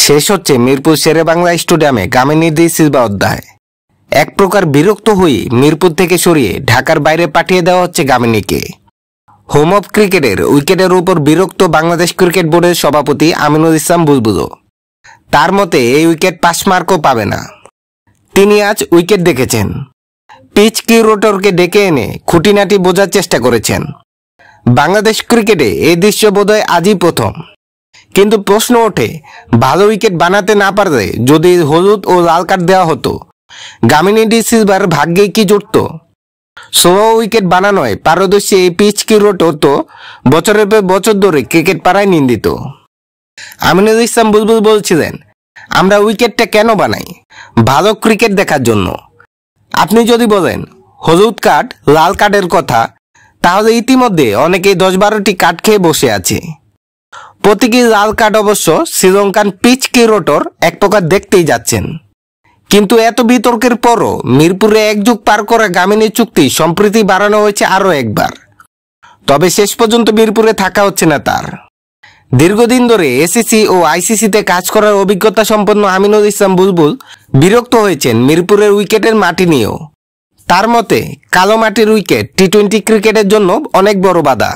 শেষ হচ্ছে মিরপুর শেরেবাংলা স্টেডিয়ামে কামিনী ডি সিলভা অধ্যায়। এক প্রকার বিরক্ত হয়ে মিরপুর থেকে সরিয়ে ঢাকার বাইরে পাঠিয়ে দেওয়া হচ্ছে কামিনীকে। হোম অফ ক্রিকেটের উইকেটের উপর বিরক্ত বাংলাদেশ ক্রিকেট বোর্ডের সভাপতি আমিনুল ইসলাম বুলবুল। তার মতে এই উইকেট পাস মার্কও পাবে না। তিনি আজ উইকেট দেখেছেন, পিচ কিউরেটরকে ডেকে এনে খুঁটিনাটি বোঝার চেষ্টা করেছেন। বাংলাদেশ ক্রিকেটে এই দৃশ্য বোধহয় আজই প্রথম। কিন্তু প্রশ্ন ওঠে, ভালো উইকেট বানাতে না পারলে যদি হলুদ ও লাল কার্ড দেওয়া হতো, কামিনী ডি সিলভার ভাগ্যে কি জুটত? সোলো উইকেট বানানোয় পারদর্শী এই পিচ কিউরেটর তো বছরের পর বছর ধরে ক্রিকেট পাড়ায় নিন্দিত। আমিনুল ইসলাম বুলবুল বলছিলেন, আমরা উইকেটটা কেন বানাই? ভালো ক্রিকেট দেখার জন্য। আপনি যদি বলেন হলুদ কার্ড লাল কার্ডের কথা, তাহলে ইতিমধ্যে অনেকে 10-12টি কার্ড খেয়ে বসে আছে। প্রতীকী লাল কার্ড অবশ্য শ্রীলঙ্কান পিচ কিউরেটর এক প্রকার দেখতেই যাচ্ছেন। কিন্তু এত বিতর্কের পরও মিরপুরে এক যুগ পার করা কামিনীর চুক্তি সম্প্রতি বাড়ানো হয়েছে আরও একবার। তবে শেষ পর্যন্ত মিরপুরে থাকা হচ্ছে না তার। দীর্ঘদিন ধরে এসিসি ও আইসিসিতে কাজ করার অভিজ্ঞতা সম্পন্ন আমিনুল ইসলাম বুলবুল বিরক্ত হয়েছেন মিরপুরের উইকেটের মাটি নিয়েও। তার মতে কালো মাটির উইকেট টি-20 ক্রিকেটের জন্য অনেক বড় বাধা।